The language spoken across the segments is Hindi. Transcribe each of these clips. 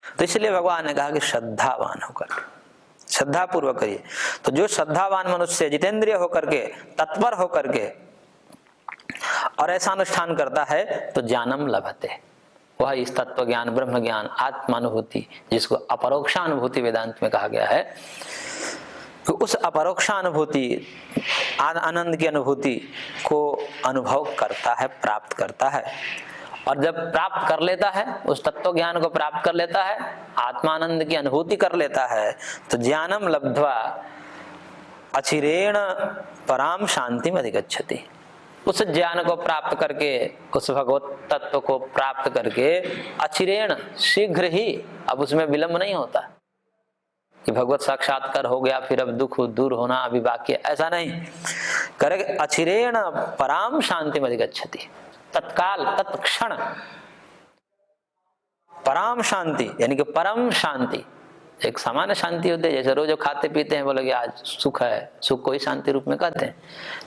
तो इसलिए भगवान ने कहा कि श्रद्धावान होकर, श्रद्धा पूर्वक करिए। तो जो श्रद्धावान मनुष्य जितेंद्रिय होकर के, तत्पर होकर के और ऐसा अनुष्ठान करता है तो ज्ञानम लभते, वह इस तत्व ज्ञान, ब्रह्म ज्ञान, आत्मानुभूति, जिसको अपरोक्षानुभूति वेदांत में कहा गया है, तो उस अपरोक्षानुभूति, आनंद की अनुभूति को अनुभव करता है, प्राप्त करता है। और जब प्राप्त कर लेता है, उस तत्व ज्ञान को प्राप्त कर लेता है, आत्मानंद की अनुभूति कर लेता है, तो ज्ञानम लब्ध्वा अचिरेण पराम शांतिम अधिगच्छति। उस ज्ञान को प्राप्त करके, उस भगवत तत्व को प्राप्त करके अचिरेण, शीघ्र ही, अब उसमें विलंब नहीं होता कि भगवत साक्षात्कार हो गया फिर अब दुख दूर होना अभी बाकी, ऐसा नहीं करेगा। अचिरेण पराम शांतिम अधिगच्छति, तत्काल, तत्क्षण पराम शांति, यानी कि परम शांति। एक सामान्य शांति होती है, जैसे रोज खाते पीते हैं, बोले कि आज सुख है, सुख को ही शांति रूप में कहते हैं।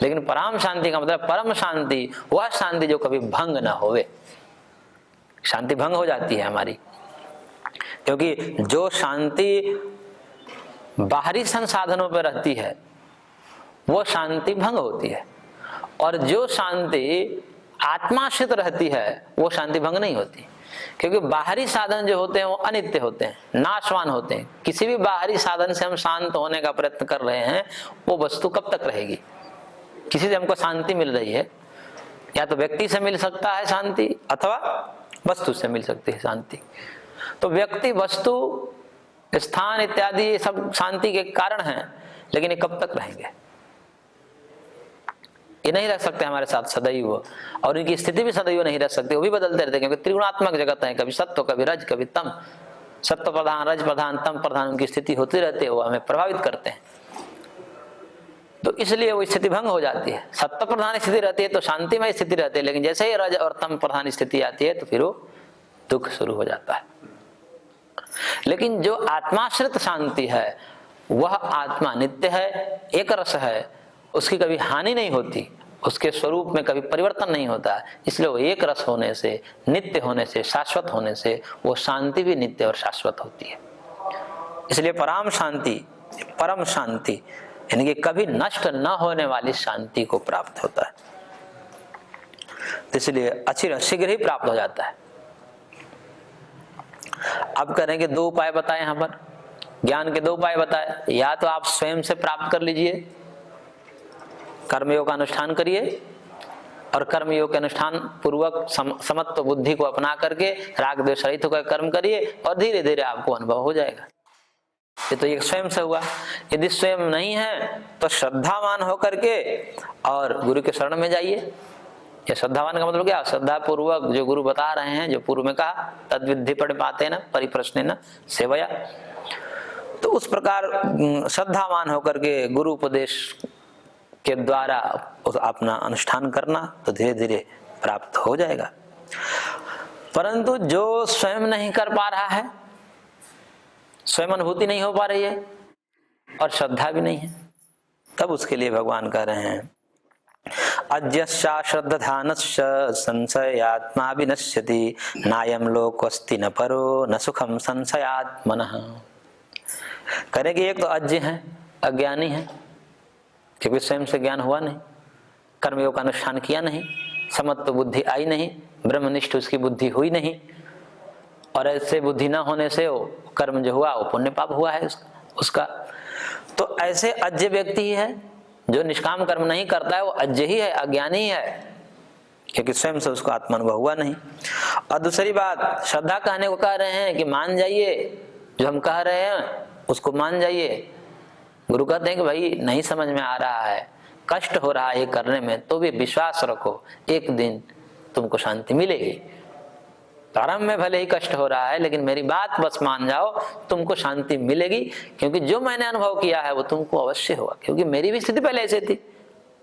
लेकिन परम शांति का मतलब परम शांति, वह शांति जो कभी भंग ना होवे। शांति भंग हो जाती है हमारी, क्योंकि जो शांति बाहरी संसाधनों पर रहती है वो शांति भंग होती है, और जो शांति आत्माश्रित रहती है वो शांति भंग नहीं होती। क्योंकि बाहरी साधन जो होते हैं वो अनित्य होते हैं, नाशवान होते हैं। किसी भी बाहरी साधन से हम शांत होने का प्रयत्न कर रहे हैं, वो वस्तु कब तक रहेगी? किसी से हमको शांति मिल रही है, या तो व्यक्ति से मिल सकता है शांति, अथवा वस्तु से मिल सकती है शांति। तो व्यक्ति, वस्तु, स्थान इत्यादि ये सब शांति के कारण हैं, लेकिन ये कब तक रहेंगे? ये नहीं रह सकते हमारे साथ सदैव, और इनकी स्थिति भी सदैव नहीं रह सकती, वो भी बदलते रहते हैं, क्योंकि त्रिगुणात्मक जगत है, कभी सत्व, कभी रज, कभी तम। सत्व प्रधान, रज प्रधान, तम प्रधान उनकी स्थिति होती रहती है, वो हमें प्रभावित करते हैं। तो इसलिए वो स्थिति भंग हो जाती है। सत्व प्रधान स्थिति रहती है तो शांतिमय स्थिति रहती है, लेकिन जैसे ही रज और तम प्रधान स्थिति आती है तो फिर वो दुख शुरू हो जाता है। लेकिन जो आत्माश्रित शांति है, वह आत्मा नित्य है, एक रस है, उसकी कभी हानि नहीं होती, उसके स्वरूप में कभी परिवर्तन नहीं होता। इसलिए वो एक रस होने से, नित्य होने से, शाश्वत होने से, वो शांति भी नित्य और शाश्वत होती है। इसलिए पराम शांति, परम शांति, यानी कि कभी नष्ट न होने वाली शांति को प्राप्त होता है। इसलिए अचिर, शीघ्र ही प्राप्त हो जाता है। अब करेंगे दो उपाय बताए यहाँ पर, ज्ञान के दो उपाय बताए। या तो आप स्वयं से प्राप्त कर लीजिए, कर्मयोग का अनुष्ठान करिए, और कर्मयोग के अनुष्ठान पूर्वक समत्व बुद्धि को अपना करके राग द्वेष रहित होकर कर्म करिए, और धीरे धीरे आपको अनुभव हो जाएगा। ये तो एक स्वयं से हुआ। यदि स्वयं नहीं है तो श्रद्धावान होकर के और गुरु के शरण में जाइए। ये श्रद्धावान का मतलब क्या? श्रद्धा पूर्वक जो गुरु बता रहे हैं, जो पूर्व में कहा, तद्विद्धि प्रणिपातेन परिप्रश्नेन सेवया, तो उस प्रकार श्रद्धावान होकर के गुरु उपदेश के द्वारा अपना अनुष्ठान करना, तो धीरे धीरे प्राप्त हो जाएगा। परंतु जो स्वयं नहीं कर पा रहा है, स्वयं अनुभूति नहीं हो पा रही है और श्रद्धा भी नहीं है, तब उसके लिए भगवान कह रहे हैं अज्ञस्या श्रद्धानस्य संशयात्मा विनश्यति नायम लोकोस्ति न परो न सुखम संशयात्मनः। करेंगे एक तो अज्ञ है, अज्ञानी है, क्योंकि स्वयं से ज्ञान हुआ नहीं, कर्मयोग का अनुष्ठान किया नहीं, समत्व बुद्धि आई नहीं, ब्रह्मनिष्ठ उसकी बुद्धि हुई नहीं, और ऐसे बुद्धि न होने से वो कर्म जो हुआ वो पुण्य पाप हुआ है उसका। तो ऐसे अज्ञ व्यक्ति ही है, जो निष्काम कर्म नहीं करता है वो अज्ञ ही है, अज्ञानी ही है, क्योंकि स्वयं से उसको आत्मानुभव हुआ नहीं। और दूसरी बात, श्रद्धा कहने को कह रहे हैं कि मान जाइए, जो हम कह रहे हैं उसको मान जाइए। गुरु कहते हैं कि भाई नहीं समझ में आ रहा है, कष्ट हो रहा है ये करने में, तो भी विश्वास रखो, एक दिन तुमको शांति मिलेगी। प्रारंभ में भले ही कष्ट हो रहा है, लेकिन मेरी बात बस मान जाओ, तुमको शांति मिलेगी, क्योंकि जो मैंने अनुभव किया है वो तुमको अवश्य होगा। क्योंकि मेरी भी स्थिति पहले ऐसे थी,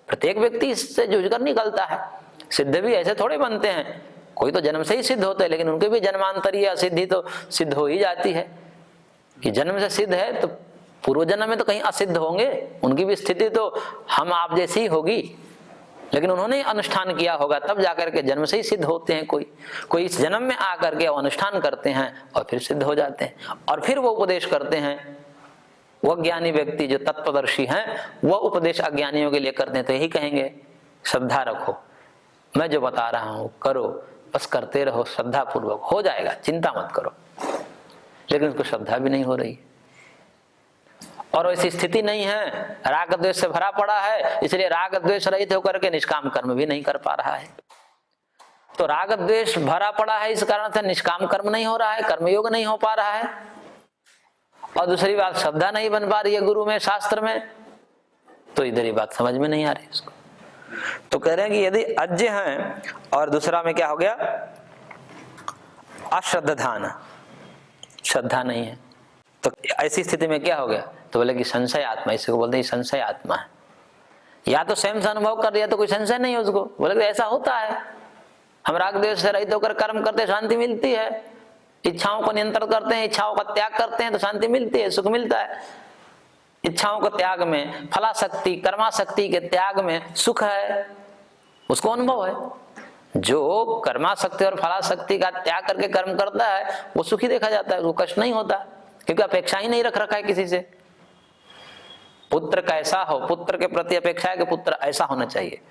प्रत्येक व्यक्ति इससे जूझकर निकलता है। सिद्ध भी ऐसे थोड़े बनते हैं, कोई तो जन्म से ही सिद्ध होते हैं, लेकिन उनके भी जन्मांतरीय असिद्धि तो सिद्ध हो ही जाती है। कि जन्म से सिद्ध है तो पूर्व जन्म में तो कहीं असिद्ध होंगे, उनकी भी स्थिति तो हम आप जैसी होगी। लेकिन उन्होंने अनुष्ठान किया होगा, तब जाकर के जन्म से ही सिद्ध होते हैं। कोई इस जन्म में आकर के अनुष्ठान करते हैं और फिर सिद्ध हो जाते हैं, और फिर वो उपदेश करते हैं। वह ज्ञानी व्यक्ति जो तत्वदर्शी हैं, वह उपदेश अज्ञानियों के लिए करते हैं, तो यही कहेंगे श्रद्धा रखो, मैं जो बता रहा हूं करो, बस करते रहो, श्रद्धा पूर्वक हो जाएगा, चिंता मत करो। लेकिन उसको श्रद्धा भी नहीं हो रही, और वैसी स्थिति नहीं है, राग द्वेष से भरा पड़ा है, इसलिए राग द्वेष रहित होकर के निष्काम कर्म भी नहीं कर पा रहा है। तो राग द्वेष भरा पड़ा है, इस कारण से निष्काम कर्म नहीं हो रहा है, कर्मयोग नहीं हो पा रहा है। और दूसरी बात, श्रद्धा नहीं बन पा रही है गुरु में, शास्त्र में, तो इधर ही बात समझ में नहीं आ रही इसको। तो कह रहे हैं कि यदि अज्ञ हैं, और दूसरा में क्या हो गया, अश्रद्धान, श्रद्धा नहीं है, तो ऐसी स्थिति में क्या हो गया, तो बोले कि संशय आत्मा, इसी को बोलते हैं संशय आत्मा है। या तो स्वयं से अनुभव कर लिया तो कोई संशय नहीं है उसको, बोले कि ऐसा होता है, हम राग द्वेष से रहित होकर कर्म करते शांति मिलती है, इच्छाओं को नियंत्रण करते हैं, इच्छाओं का त्याग करते हैं तो शांति मिलती है, सुख मिलता है। इच्छाओं को त्याग में, फलाशक्ति कर्माशक्ति के त्याग में सुख है, उसको अनुभव है। जो कर्माशक्ति और फलाशक्ति का त्याग करके कर्म करता है वो सुखी देखा जाता है, वो कष्ट नहीं होता, क्योंकि अपेक्षा ही नहीं रख रखा है किसी से। पुत्र कैसा हो, पुत्र के प्रति अपेक्षा है कि पुत्र ऐसा होना चाहिए,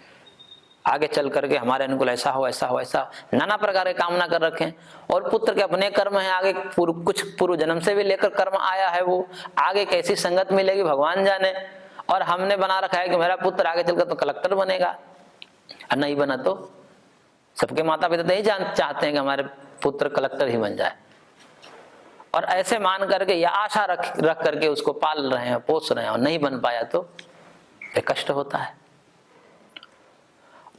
आगे चल करके हमारे अनुकूल ऐसा हो, ऐसा हो, ऐसा, नाना प्रकार के कामना कर रखे हैं। और पुत्र के अपने कर्म है, आगे कुछ पूर्व जन्म से भी लेकर कर्म आया है, वो आगे कैसी संगत मिलेगी भगवान जाने। और हमने बना रखा है कि मेरा पुत्र आगे चलकर तो कलेक्टर बनेगा, और नहीं बना तो सबके माता पिता तो यही चाहते हैं कि हमारे पुत्र कलेक्टर ही बन जाए, और ऐसे मान करके या आशा रख करके उसको पाल रहे हैं, पोस रहे हैं, और नहीं बन पाया तो कष्ट होता है।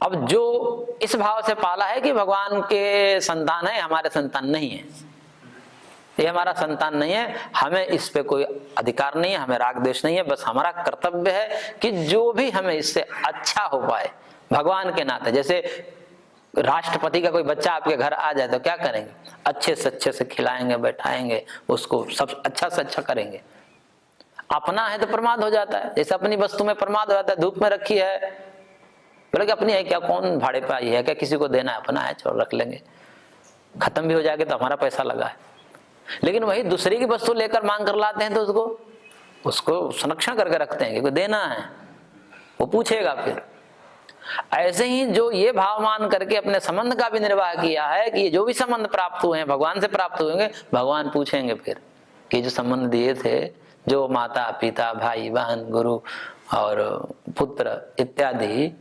अब जो इस भाव से पाला है कि भगवान के संतान है, हमारे संतान नहीं है, ये हमारा संतान नहीं है, हमें इस पे कोई अधिकार नहीं है, हमें राग द्वेष नहीं है, बस हमारा कर्तव्य है कि जो भी हमें इससे अच्छा हो पाए भगवान के नाते। जैसे राष्ट्रपति का कोई बच्चा आपके घर आ जाए तो क्या करेंगे, अच्छे से खिलाएंगे, बैठाएंगे, उसको सब अच्छा से अच्छा करेंगे। अपना है तो प्रमाद हो जाता है, जैसे अपनी वस्तु में प्रमाद हो जाता है, धूप में रखी है, बोले कि अपनी है क्या, कौन भाड़े पे आई है क्या, किसी को देना है, अपना है, छोड़ रख लेंगे, खत्म भी हो जाएगा तो हमारा पैसा लगा है। लेकिन वही दूसरी की वस्तु लेकर मांग कर लाते हैं तो उसको संरक्षण करके रखते हैं कि देना है, वो पूछेगा फिर। ऐसे ही जो ये भाव मान करके अपने संबंध का भी निर्वाह किया है कि जो भी संबंध प्राप्त हुए हैं भगवान से प्राप्त हुएंगे, भगवान पूछेंगे फिर कि जो संबंध दिए थे, जो माता पिता भाई बहन गुरु और पुत्र इत्यादि,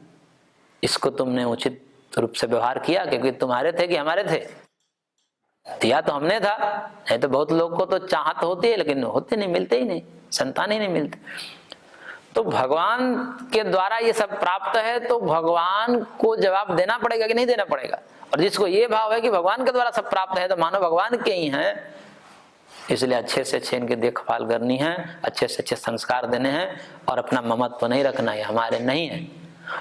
इसको तुमने उचित रूप से व्यवहार किया, क्योंकि तुम्हारे थे कि हमारे थे, दिया तो हमने था। नहीं तो बहुत लोग को तो चाहत होती है लेकिन होते नहीं, मिलते ही नहीं, संतान ही नहीं मिलते। तो भगवान के द्वारा ये सब प्राप्त है तो भगवान को जवाब देना पड़ेगा कि नहीं देना पड़ेगा। और जिसको ये भाव है कि भगवान के द्वारा सब प्राप्त है तो मानो भगवान के ही हैं, इसलिए अच्छे से अच्छे इनकी देखभाल करनी है, अच्छे से अच्छे संस्कार देने हैं, और अपना ममत्व तो नहीं रखना है, हमारे नहीं है।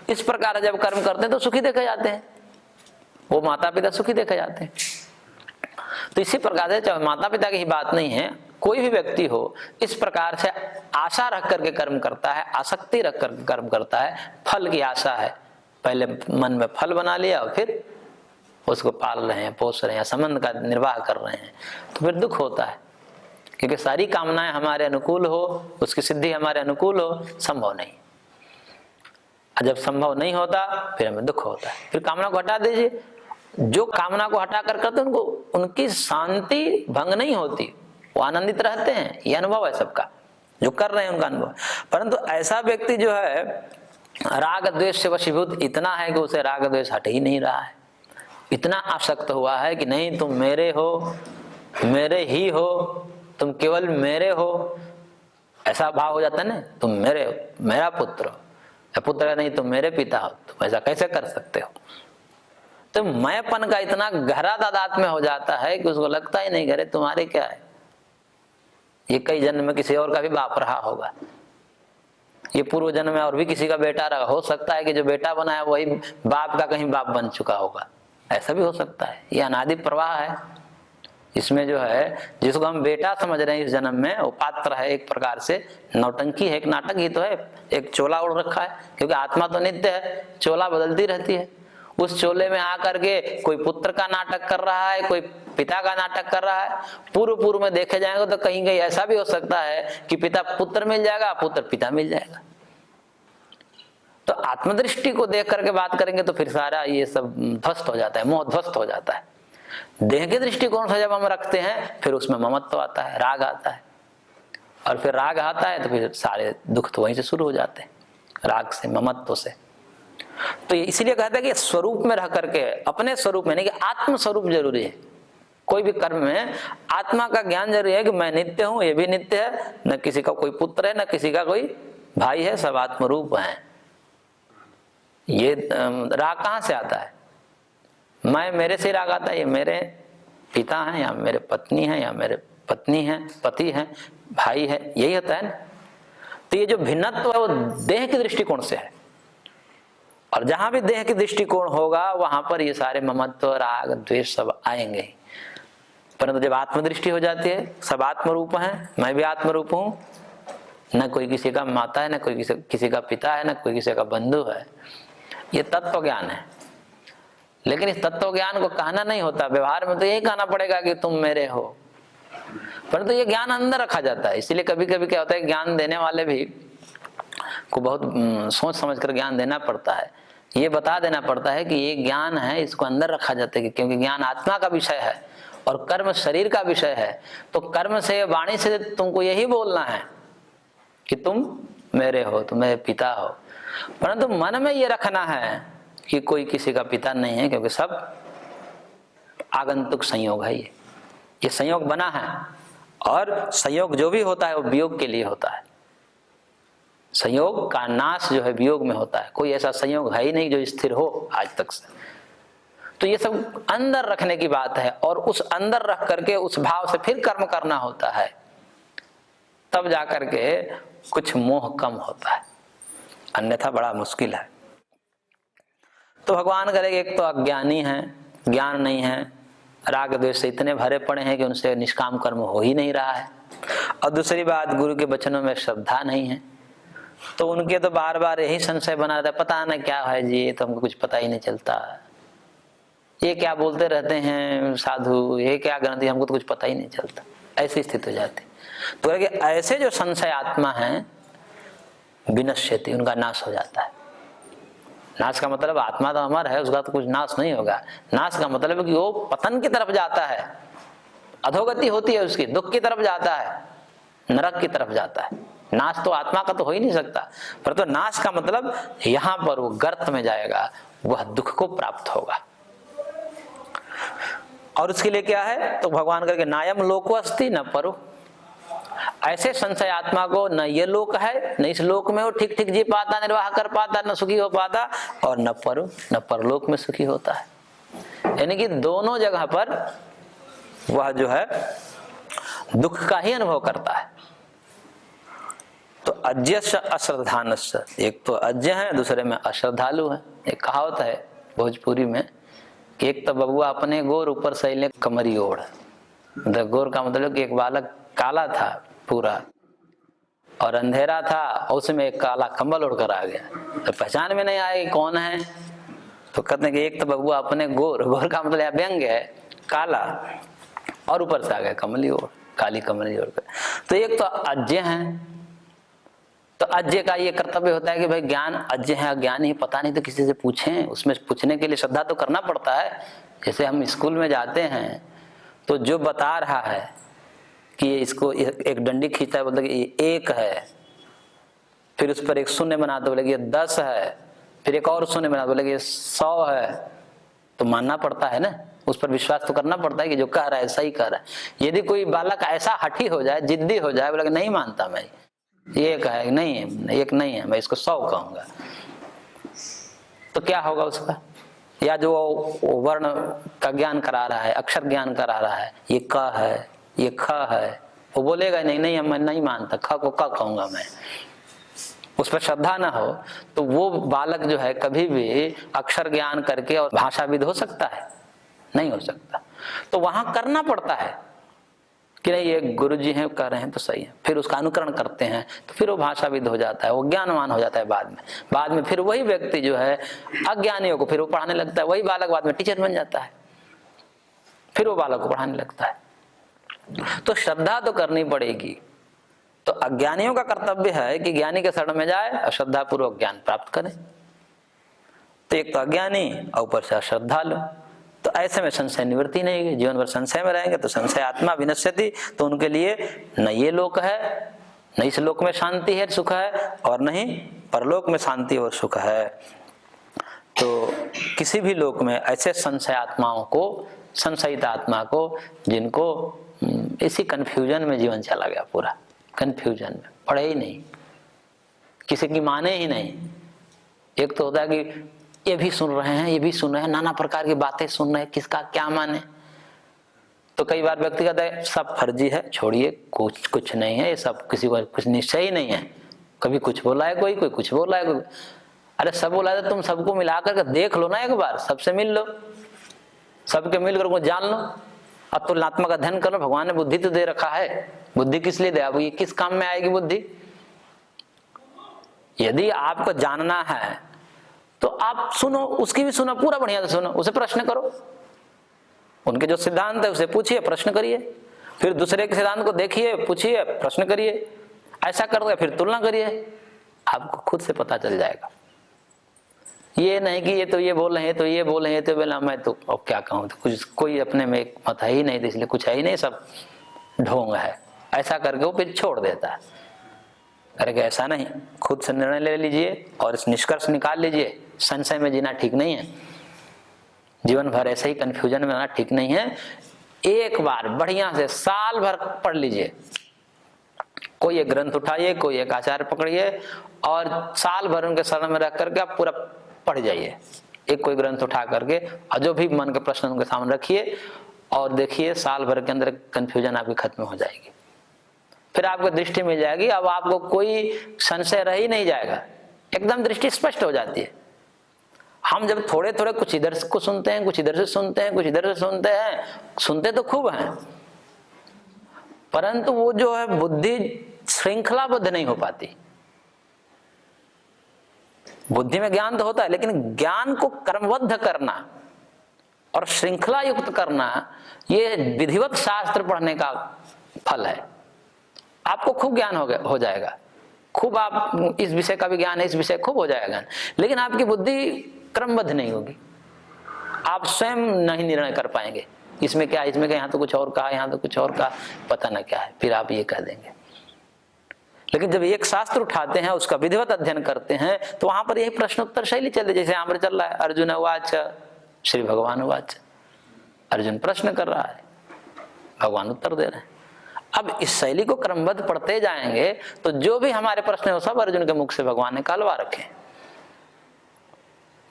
इस प्रकार जब कर्म करते हैं तो सुखी देखे जाते हैं, वो माता पिता सुखी देखे जाते हैं। तो इसी प्रकार से चाहे माता पिता की ही बात नहीं है, कोई भी व्यक्ति हो, इस प्रकार से आशा रख करके कर्म करता है, आसक्ति रख करके कर्म करता है, फल की आशा है, पहले मन में फल बना लिया और फिर उसको पाल रहे हैं, पोस रहे हैं, संबंध का निर्वाह कर रहे हैं, तो फिर दुख होता है, क्योंकि सारी कामनाएं हमारे अनुकूल हो, उसकी सिद्धि हमारे अनुकूल हो, संभव नहीं। जब संभव नहीं होता फिर हमें दुख होता है। फिर कामना को हटा दीजिए, जो कामना को हटा कर करते उनको उनकी शांति भंग नहीं होती, वो आनंदित रहते हैं, ये अनुभव है सबका, जो कर रहे हैं उनका अनुभव। परंतु ऐसा व्यक्ति जो है राग द्वेष से वशीभूत इतना है कि उसे राग द्वेष हट ही नहीं रहा है, इतना आसक्त हुआ है कि नहीं तुम मेरे हो, मेरे ही हो, तुम केवल मेरे हो, ऐसा भाव हो जाता है ना, तुम मेरे हो, मेरा पुत्र हो, पुत्र नहीं तुम मेरे पिता हो, तुम ऐसा कैसे कर सकते हो। तो मैंपन का इतना गहरा तादाद में हो जाता है कि उसको लगता ही नहीं करे तुम्हारे क्या है, ये कई जन्म में किसी और का भी बाप रहा होगा, ये पूर्व जन्म में और भी किसी का बेटा रहा, हो सकता है कि जो बेटा बना है वही बाप का कहीं बाप बन चुका होगा, ऐसा भी हो सकता है। ये अनादि प्रवाह है, इसमें जो है जिसको हम बेटा समझ रहे हैं इस जन्म में, वो पात्र है एक प्रकार से, नौटंकी है, एक नाटक ही तो है, एक चोला ओढ़ रखा है, क्योंकि आत्मा तो नित्य है, चोला बदलती रहती है। उस चोले में आकर के कोई पुत्र का नाटक कर रहा है, कोई पिता का नाटक कर रहा है। पूर्व में देखे जाएंगे तो कहीं कहीं ऐसा भी हो सकता है कि पिता पुत्र मिल जाएगा, पुत्र पिता मिल जाएगा। तो आत्मदृष्टि को देख करके बात करेंगे तो फिर सारा ये सब ध्वस्त हो जाता है, मोह ध्वस्त हो जाता है। देह के दृष्टिकोण से जब हम रखते हैं फिर उसमें ममत्व आता है, राग आता है, और फिर राग आता है तो फिर सारे दुख तो वहीं से शुरू हो जाते हैं, राग से, ममत्व से। तो इसीलिए कहते हैं कि स्वरूप में रह करके, अपने स्वरूप में नहीं, कि आत्म स्वरूप जरूरी है। कोई भी कर्म में आत्मा का ज्ञान जरूरी है कि मैं नित्य हूं, ये भी नित्य है, न किसी का कोई पुत्र है, न किसी का कोई भाई है, सब आत्मरूप है। ये राग कहां से आता है? मैं, मेरे से राग आता है, ये मेरे पिता हैं या मेरे पत्नी है या मेरे पत्नी है, पति है, भाई है, यही होता है ना। तो ये जो भिन्नत्व है वो देह के दृष्टिकोण से है, और जहां भी देह के दृष्टिकोण होगा वहां पर ये सारे ममत्व, राग, द्वेष सब आएंगे। परंतु जब आत्मदृष्टि हो जाती है, सब आत्मरूप है, मैं भी आत्मरूप हूं, न कोई किसी का माता है, न कोई किसी का पिता है, न कोई किसी का बंधु है, ये तत्व ज्ञान है। लेकिन इस तत्व ज्ञान को कहना नहीं होता, व्यवहार में तो यही कहना पड़ेगा कि तुम मेरे हो, परंतु ये ज्ञान अंदर रखा जाता है। इसीलिए कभी कभी क्या होता है, ज्ञान देने वाले भी को बहुत सोच समझ कर ज्ञान देना पड़ता है, ये बता देना पड़ता है कि ये ज्ञान है, इसको अंदर रखा जाता है, क्योंकि ज्ञान आत्मा का विषय है और कर्म शरीर का विषय है। तो कर्म से, वाणी से तुमको यही बोलना है कि तुम मेरे हो, तुम मेरे पिता हो, परंतु मन में ये रखना है कि कोई किसी का पिता नहीं है, क्योंकि सब आगंतुक संयोग है। ये संयोग बना है, और संयोग जो भी होता है वो वियोग के लिए होता है। संयोग का नाश जो है वियोग में होता है, कोई ऐसा संयोग है ही नहीं जो स्थिर हो आज तक से। तो ये सब अंदर रखने की बात है, और उस अंदर रख करके उस भाव से फिर कर्म करना होता है, तब जाकर के कुछ मोह कम होता है, अन्यथा बड़ा मुश्किल है। तो भगवान करेंगे, एक तो अज्ञानी है, ज्ञान नहीं है, राग द्वेष से इतने भरे पड़े हैं कि उनसे निष्काम कर्म हो ही नहीं रहा है, और दूसरी बात गुरु के वचनों में श्रद्धा नहीं है, तो उनके तो बार बार यही संशय बना रहता है, पता ना क्या है जी, ये तो हमको कुछ पता ही नहीं चलता, ये क्या बोलते रहते हैं साधु, ये क्या ग्रंथि, हमको तो कुछ पता ही नहीं चलता, ऐसी स्थिति हो जाती। तो ऐसे जो संशय आत्मा है विनश्यति, उनका नाश हो जाता है। नाश का मतलब आत्मा तो अमर है, उसका तो कुछ नाश नहीं होगा। नाश का मतलब है कि वो पतन की तरफ जाता है, अधोगति होती है उसकी, दुख की तरफ जाता है, नरक की तरफ जाता है। नाश तो आत्मा का तो हो ही नहीं सकता, पर तो नाश का मतलब यहां पर वो गर्त में जाएगा, वह दुख को प्राप्त होगा। और उसके लिए क्या है, तो भगवान करके नायम लोको अस्ति न परो, ऐसे संशय आत्मा को न ये लोक है, न इस लोक में वो ठीक ठीक जी पाता, निर्वाह कर पाता, न सुखी हो पाता, और न परलोक में सुखी होता है। यानी कि दोनों जगह पर वह जो है दुख का ही अनुभव करता है। तो अज्ञस्य अश्रद्धानस्य, एक तो अज्ञ है, दूसरे में अश्रद्धालु है। एक कहावत है भोजपुरी में कि एक तो बबुआ अपने गोर, ऊपर सैले कमरी ओढ़। मतलब गोर का मतलब कि एक बालक काला था पूरा और अंधेरा था, और उसमें एक काला कंबल ओढ़ कर आ गया, तो पहचान में नहीं आए कौन है। तो कहते हैं कि एक तो बबुआ अपने गोर का मतलब व्यंग्य है, काला, और ऊपर से आ गया कमली ओढ़, काली कमली ओढ़ कर। तो एक तो अज्ञ है, तो अज्ञ का ये कर्तव्य होता है कि भाई ज्ञान अज्ञ है, अज्ञानी है, पता नहीं तो किसी से पूछें। उसमें पूछने के लिए श्रद्धा तो करना पड़ता है। जैसे हम स्कूल में जाते हैं तो जो बता रहा है कि ये इसको एक डंडी खींचता है, बोलता है कि ये 1 है, फिर उस पर एक शून्य बनाते बोले कि ये 10 है, फिर एक और शून्य बनाते बोले कि ये 100 है, तो मानना पड़ता है ना, उस पर विश्वास तो करना पड़ता है कि जो कह रहा है सही कह रहा है। यदि कोई बालक ऐसा हठी हो जाए, जिद्दी हो जाए, बोला कि नहीं मानता मैं, ये कहे नहीं है, 1 नहीं है, मैं इसको 100 कहूंगा, तो क्या होगा उसका? या जो वर्ण का ज्ञान करा रहा है, अक्षर ज्ञान करा रहा है, ये क है, ये ख है, वो बोलेगा नहीं मैं नहीं मानता, ख को क कहूंगा मैं। उस पर श्रद्धा ना हो तो वो बालक जो है कभी भी अक्षर ज्ञान करके और भाषाविद हो सकता है? नहीं हो सकता। तो वहां करना पड़ता है कि नहीं, ये गुरु जी हैं कह रहे हैं तो सही है, फिर उसका अनुकरण करते हैं, तो फिर वो भाषाविद हो जाता है, वो ज्ञानवान हो जाता है। बाद में फिर वही व्यक्ति जो है अज्ञानियों को फिर वो पढ़ाने लगता है, वही बालक बाद में टीचर बन जाता है, फिर वो बालक को पढ़ाने लगता है। तो श्रद्धा तो करनी पड़ेगी। तो अज्ञानियों का कर्तव्य है कि ज्ञानी के शरण में जाए और श्रद्धा पूर्वक ज्ञान प्राप्त करें। तो एक तो अज्ञानी और ऊपर से अश्रद्धालु, तो ऐसे में संशय निवृत्ति नहीं है। जीवन भर संशय में रहेंगे तो संशय आत्मा विनश्यति, तो उनके लिए न ये लोक है, न इस लोक में शांति है सुख है, और न ही परलोक में शांति और सुख है। तो किसी भी लोक में ऐसे संशय आत्माओं को, संशयित आत्मा को, जिनको इसी कंफ्यूजन में जीवन चला गया, पूरा कंफ्यूजन में, पढ़े ही नहीं, किसी की माने ही नहीं। एक तो होता है कि ये भी सुन रहे हैं, ये भी सुन रहे हैं, नाना प्रकार की बातें सुन रहे हैं, किसका क्या माने। तो कई बार व्यक्ति कहता है सब फर्जी है, छोड़िए, कुछ नहीं है, ये सब किसी को कुछ निश्चय ही नहीं है। कभी कुछ बोला है कोई कुछ बोला है कोई। अरे सब बोला है तो तुम सबको मिला करके देख लो ना, एक बार सबसे मिल लो, सबके मिलकर को जान लो, अब तुलनात्मक अध्ययन करो। भगवान ने बुद्धि तो दे रखा है, बुद्धि किस लिए दे, अब ये किस काम में आएगी बुद्धि। यदि आपको जानना है तो आप सुनो, उसकी भी सुनो, पूरा बढ़िया से सुनो, उसे प्रश्न करो, उनके जो सिद्धांत है उसे पूछिए, प्रश्न करिए, फिर दूसरे के सिद्धांत को देखिए, पूछिए, प्रश्न करिए, ऐसा कर दो, फिर तुलना करिए, आपको खुद से पता चल जाएगा। ये नहीं कि ये तो ये बोल रहे हैं, तो ये बोल रहे हैं, तो बोला मैं तो अब क्या कहूँ, तो कुछ कोई अपने में एक मत है ही नहीं, तो इसलिए कुछ है ही नहीं, सब ढोंग है, ऐसा करके वो फिर छोड़ देता है। अरे ऐसा नहीं, खुद से निर्णय ले लीजिए और इस निष्कर्ष निकाल लीजिए, संशय में जीना ठीक नहीं है, जीवन भर ऐसे ही कंफ्यूजन में रहना ठीक नहीं है। एक बार बढ़िया से साल भर पढ़ लीजिए, कोई एक ग्रंथ उठाइए, कोई एक आचार्य पकड़िए और साल भर उनके शरण में रह करके आप पूरा पढ़ जाइए, एक कोई ग्रंथ उठा करके, और जो भी मन के प्रश्न उनके सामने रखिए और देखिए, साल भर के अंदर कंफ्यूजन आपकी खत्म हो जाएगी। फिर आपको दृष्टि मिल जाएगी, अब आपको कोई संशय रह ही नहीं जाएगा, एकदम दृष्टि स्पष्ट हो जाती है। हम जब थोड़े थोड़े कुछ इधर को सुनते हैं, कुछ इधर से सुनते हैं, कुछ इधर से सुनते हैं, सुनते तो खूब हैं, परंतु वो जो है बुद्धि श्रृंखलाबद्ध नहीं हो पाती। बुद्धि में ज्ञान तो होता है, लेकिन ज्ञान को क्रमबद्ध करना और श्रृंखला युक्त करना, ये विधिवत शास्त्र पढ़ने का फल है। आपको खूब ज्ञान हो जाएगा, खूब आप इस विषय का भी ज्ञान है, इस विषय खूब हो जाएगा, लेकिन आपकी बुद्धि क्रमबद्ध नहीं होगी, आप स्वयं नहीं निर्णय कर पाएंगे, इसमें क्या, इसमें क्या, यहाँ तो कुछ और कहा, यहाँ तो कुछ और कहा, पता न क्या है, फिर आप ये कह देंगे। लेकिन जब एक शास्त्र उठाते हैं, उसका विधिवत अध्ययन करते हैं, तो वहां पर यही प्रश्नोत्तर शैली चलती, जैसे आम्र चल रहा है, अर्जुन उवाच श्री भगवान उवाच, अर्जुन प्रश्न कर रहा है, भगवान उत्तर दे रहे हैं। अब इस शैली को क्रमबद्ध पढ़ते जाएंगे तो जो भी हमारे प्रश्न है वो सब अर्जुन के मुख से भगवान ने कहलवा रखे,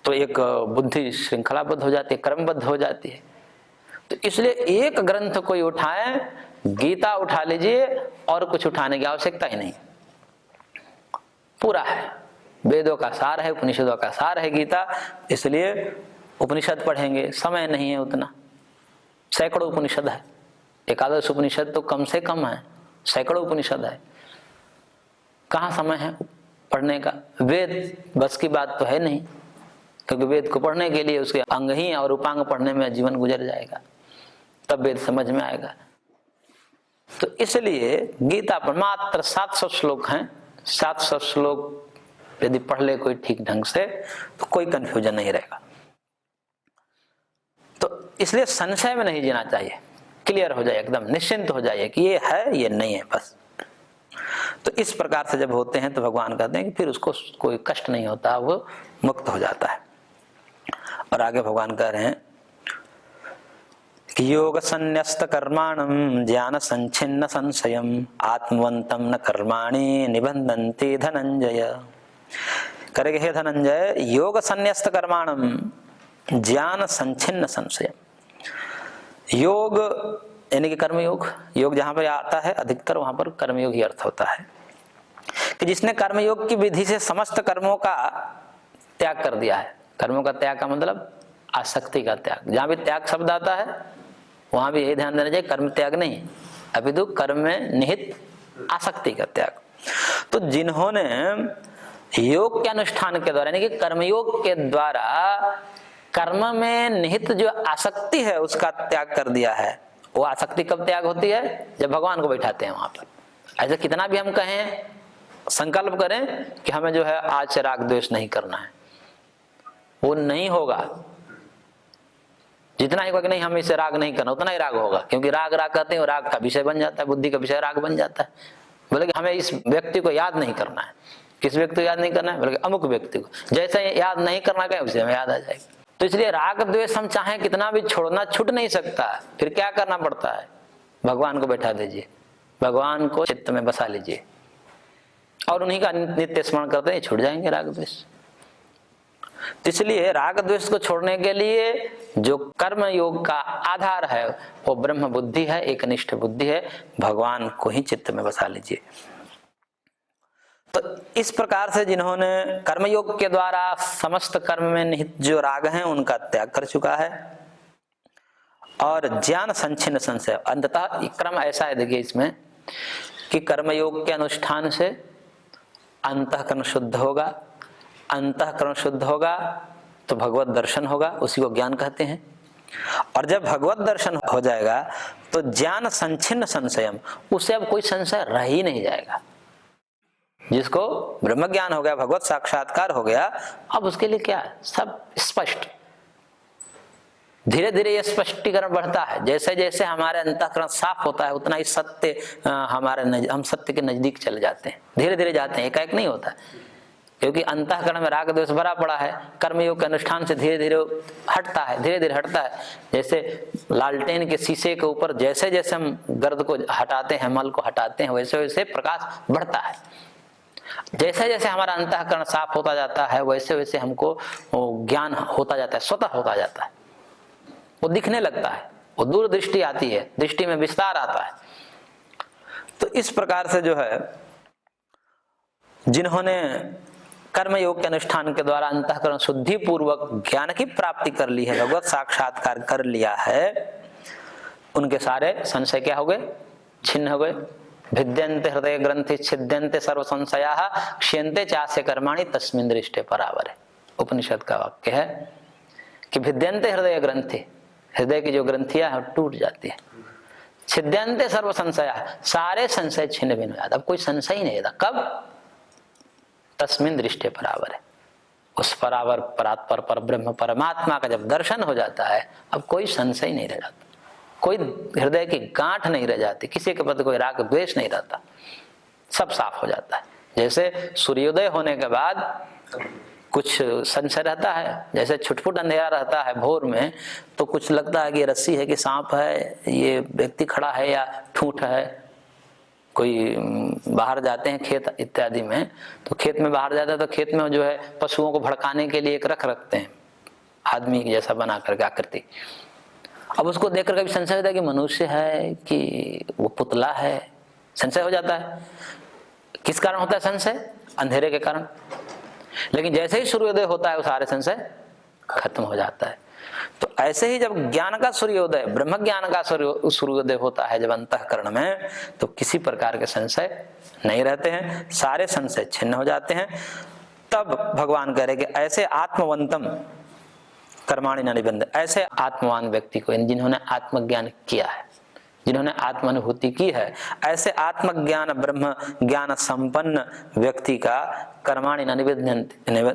तो एक बुद्धि श्रृंखलाबद्ध हो जाती है, क्रमबद्ध हो जाती है। तो इसलिए एक ग्रंथ कोई उठाए, गीता उठा लीजिए और कुछ उठाने की आवश्यकता ही नहीं, पूरा है, वेदों का सार है, उपनिषदों का सार है गीता। इसलिए उपनिषद पढ़ेंगे, समय नहीं है उतना, सैकड़ों उपनिषद है, एकादश उपनिषद तो कम से कम है, सैकड़ों उपनिषद है, कहाँ समय है पढ़ने का। वेद बस की बात तो है नहीं, क्योंकि वेद को पढ़ने के लिए उसके अंग ही और उपांग पढ़ने में जीवन गुजर जाएगा, तब वेद समझ में आएगा। तो इसलिए गीता पर मात्र 700 श्लोक हैं, 700 श्लोक यदि पढ़ ले कोई ठीक ढंग से तो कोई कंफ्यूजन नहीं रहेगा। तो इसलिए संशय में नहीं जीना चाहिए, क्लियर हो जाए, एकदम निश्चिंत हो जाइए कि ये है, ये नहीं है, बस। तो इस प्रकार से जब होते हैं तो भगवान कहते हैं कि फिर उसको कोई कष्ट नहीं होता, वो मुक्त हो जाता है। और आगे भगवान कह रहे हैं कि योग संन्यस्त कर्माणं ज्ञान संच्छिन्न संशयम् आत्मवन्तं न कर्माणि निबंधन्ति धनंजय। करेंगे हे धनंजय, योग संन्यस्त कर्माणं ज्ञान संच्छिन्न संशयम्। योग यानी कि कर्मयोग, योग जहां पर आता है अधिकतर वहां पर कर्मयोग ही अर्थ होता है, कि जिसने कर्मयोग की विधि से समस्त कर्मों का त्याग कर दिया है। कर्मों का त्याग का मतलब आसक्ति का त्याग। जहां भी त्याग शब्द आता है वहां भी यही ध्यान देना चाहिए, कर्म त्याग नहीं, अपितु कर्म में निहित आसक्ति का त्याग। तो जिन्होंने योग के अनुष्ठान के द्वारा यानी कि कर्मयोग के द्वारा कर्म में निहित जो आसक्ति है उसका त्याग कर दिया है, वो आसक्ति कब त्याग होती है? जब भगवान को बैठाते हैं वहां पर। ऐसे कितना भी हम कहें, संकल्प करें कि हमें जो है आज से राग द्वेष नहीं करना है, वो नहीं होगा। जितना ही कि नहीं हम इसे राग नहीं करना, उतना ही राग होगा, क्योंकि राग राग कहते हैं, राग का विषय बन जाता है, बुद्धि का विषय राग बन जाता है। बोले कि हमें इस व्यक्ति को याद नहीं करना है, किस व्यक्ति को याद नहीं करना है? बोले अमुक व्यक्ति को, जैसे याद नहीं करना का उसे हमें याद आ जाएगा। तो इसलिए राग द्वेष हम चाहें कितना भी छोड़ना छूट नहीं सकता। फिर क्या करना पड़ता है? भगवान को बैठा दीजिए, भगवान को चित्त में बसा लीजिए और उन्हीं का नित्य स्मरण करते हैं, छूट जाएंगे राग द्वेष। तो इसलिए राग द्वेष को छोड़ने के लिए जो कर्म योग का आधार है वो ब्रह्म बुद्धि है, एकनिष्ठ बुद्धि है, भगवान को ही चित्त में बसा लीजिए। तो इस प्रकार से जिन्होंने कर्मयोग के द्वारा समस्त कर्म में निहित जो राग हैं उनका त्याग कर चुका है और ज्ञान संचिन्न संशय, अंततः क्रम ऐसा है देखिए इसमें कि कर्मयोग के अनुष्ठान से अंतःकरण शुद्ध होगा, अंतःकरण शुद्ध होगा तो भगवत दर्शन होगा, उसी को ज्ञान कहते हैं। और जब भगवत दर्शन हो जाएगा तो ज्ञान संचिन्न संशयम, उससे अब कोई संशय रह ही नहीं जाएगा। जिसको ब्रह्म ज्ञान हो गया, भगवत साक्षात्कार हो गया, अब उसके लिए क्या है? सब स्पष्ट। धीरे धीरे ये स्पष्टीकरण बढ़ता है, जैसे जैसे हमारे अंतःकरण साफ होता है उतना ही सत्य हम सत्य के नजदीक चले जाते हैं, धीरे धीरे जाते हैं, एकाएक नहीं होता, क्योंकि अंतःकरण में राग द्वेष भरा पड़ा है। कर्मयोग के अनुष्ठान से धीरे धीरे हटता है, धीरे धीरे हटता है। जैसे लालटेन के शीशे के ऊपर जैसे जैसे हम गर्द को हटाते हैं, मल को हटाते हैं, वैसे वैसे प्रकाश बढ़ता है। जैसे जैसे हमारा अंतःकरण साफ होता जाता है वैसे वैसे हमको ज्ञान होता जाता है, स्वतः होता जाता है, वो दिखने लगता है, वो दूरदृष्टि आती है, दृष्टि में विस्तार आता है। तो इस प्रकार से जो है जिन्होंने कर्मयोग के अनुष्ठान के द्वारा अंतःकरण शुद्धि पूर्वक ज्ञान की प्राप्ति कर ली है, भगवत साक्षात्कार कर लिया है, उनके सारे संशय क्या हो गए? छिन्न हो गए। भिद्यन्ते हृदय ग्रंथि छिद्यन्ते सर्व संशयाः क्ष्यन्ते चास्य कर्माणि तस्मिन् दृष्टे परावरे। उपनिषद का वाक्य है कि भिद्यन्ते हृदय ग्रंथि, हृदय की जो ग्रंथियां है टूट जाती है। छिद्यन्ते सर्व संशयाः, सारे संशय छिन्न भिन्न हो जाते, अब कोई संशय ही नहीं रहता। कब? तस्मिन् दृष्टे परावरे, उस परावर परात्पर पर ब्रह्म परमात्मा का जब दर्शन हो जाता है अब कोई संशय नहीं रह जाता, कोई हृदय की गांठ नहीं रह जाती, किसी के प्रति कोई राग द्वेष नहीं रहता, सब साफ हो जाता है। जैसे सूर्योदय होने के बाद कुछ संशय रहता है, जैसे छुटपुट अंधेरा रहता है भोर में, तो कुछ लगता है कि रस्सी है कि सांप है, ये व्यक्ति खड़ा है या ठूंठ है। कोई बाहर जाते हैं खेत इत्यादि में, तो खेत में बाहर जाता है तो खेत में जो है पशुओं को भड़काने के लिए एक रखते हैं, आदमी जैसा बना करके आकृति। अब उसको देखकर कभी संशय होता है कि मनुष्य है कि वो पुतला है, संशय हो जाता है। किस कारण होता है संशय? अंधेरे के कारण। लेकिन जैसे ही सूर्योदय होता है वो सारे संशय खत्म हो जाता है। तो ऐसे ही जब ज्ञान का सूर्योदय, ब्रह्म ज्ञान का सूर्योदय होता है जब अंतःकरण में, तो किसी प्रकार के संशय नहीं रहते हैं, सारे संशय छिन्न हो जाते हैं। तब भगवान कह रहे कि ऐसे आत्मवंतम कर्माणि न निबंध, ऐसे आत्मवान व्यक्ति को, जिन्होंने आत्मज्ञान किया है, जिन्होंने आत्मानुभूति की है, ऐसे आत्मज्ञान ब्रह्म ज्ञान संपन्न व्यक्ति का कर्माणि न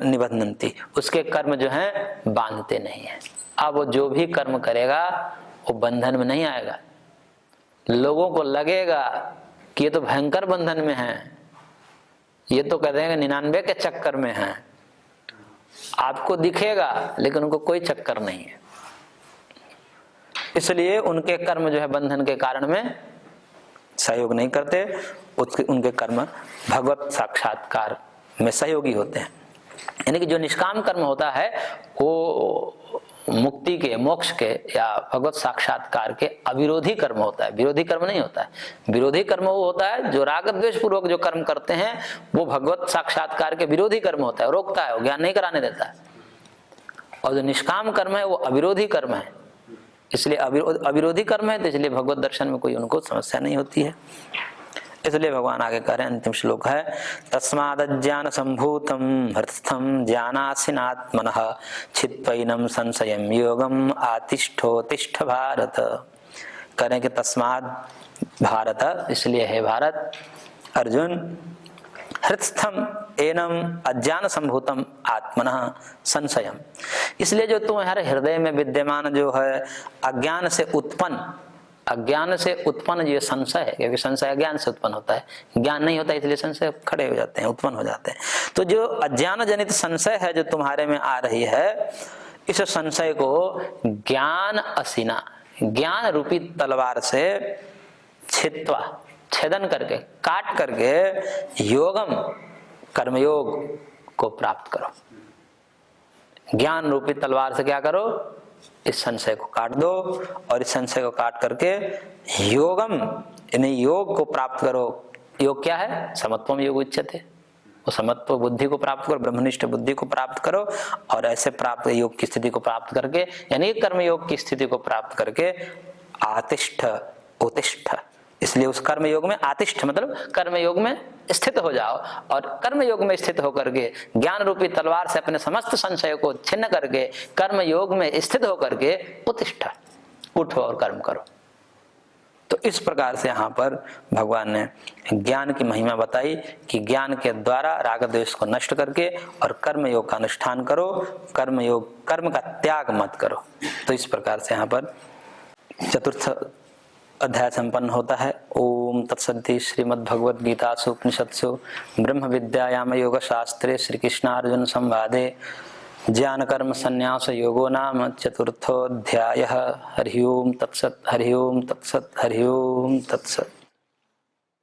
निबध्नन्ति, उसके कर्म जो हैं बांधते नहीं है। अब वो जो भी कर्म करेगा वो बंधन में नहीं आएगा। लोगों को लगेगा कि ये तो भयंकर बंधन में है, ये तो कहते हैं 99 के चक्कर में है, आपको दिखेगा लेकिन उनको कोई चक्कर नहीं है। इसलिए उनके कर्म जो है बंधन के कारण में सहयोग नहीं करते, उनके कर्म भगवत साक्षात्कार में सहयोगी होते हैं। यानी कि जो निष्काम कर्म होता है वो मुक्ति के, मोक्ष के या भगवत साक्षात्कार के अविरोधी कर्म होता है, विरोधी कर्म नहीं होता है। विरोधी कर्म वो होता है जो राग द्वेष पूर्वक जो कर्म करते हैं वो भगवत साक्षात्कार के विरोधी कर्म होता है, रोकता है, वो ज्ञान नहीं कराने देता है। और जो निष्काम कर्म है वो अविरोधी कर्म है, इसलिए अविरोधी कर्म है, तो इसलिए भगवत दर्शन में कोई उनको समस्या नहीं होती है। इसलिए भगवान आगे कह रहे हैं, अंतिम श्लोक है, तस्मादज्ञान संभूतम हृतस्थम ज्ञानासीनात्मनः छित्त्वैनं संशयं योगम आतिष्ठोतिष्ठ भारत। करें कि तस्माद भारत, इसलिए है भारत अर्जुन, हृतस्थम एनम अज्ञान संभूतम आत्मनः संशयम, इसलिए जो तुम्हारे हृदय में विद्यमान जो है अज्ञान से उत्पन्न जो संशय है, क्योंकि संशय अज्ञान से उत्पन्न होता है, ज्ञान नहीं होता इसलिए संशय खड़े हो जाते हैं, उत्पन्न हो जाते हैं। तो जो अज्ञान जनित संशय है जो तुम्हारे में आ रही है, इस संशय को ज्ञान असीना, ज्ञान रूपी तलवार से छित्वा, छेदन करके, काट करके योगम, कर्मयोग को प्राप्त करो। ज्ञान रूपी तलवार से क्या करो, इस संशय को काट दो, और इस संशय को काट करके योगम, यानी योग को प्राप्त करो। योग क्या है, समत्वम योग उच्यते, वो समत्व बुद्धि को प्राप्त करो, ब्रह्मनिष्ठ बुद्धि को प्राप्त करो, और ऐसे प्राप्त योग की स्थिति को प्राप्त करके, यानी कर्म योग की स्थिति को प्राप्त करके आतिष्ठ उत्तिष्ठ, इसलिए उस कर्म योग में आतिष्ठ मतलब कर्म योग में स्थित हो जाओ, और कर्म योग में स्थित होकर के ज्ञान रूपी तलवार से अपने समस्त संशय को छिन्न करके कर्म योग में स्थित होकर के उत्तिष्ठ, उठो और कर्म करो। तो इस प्रकार से यहाँ पर भगवान ने ज्ञान की महिमा बताई कि ज्ञान के द्वारा राग द्वेष को नष्ट करके और कर्म योग का अनुष्ठान करो, कर्म योग, कर्म का त्याग मत करो। तो इस प्रकार से यहाँ पर चतुर्थ अध्याय संपन्न होता है। ओम तत्सदिति श्रीमद्भगवद गीतासु उपनिषत्सु ब्रह्म विद्यायाम योग शास्त्रे श्री कृष्णार्जुन संवादे ज्ञान कर्म संन्यास योगो नाम चतुर्थोऽध्यायः। हरि ओम तत्सत्, हरि ओम तत्सत्, हरि ओम तत्सत्।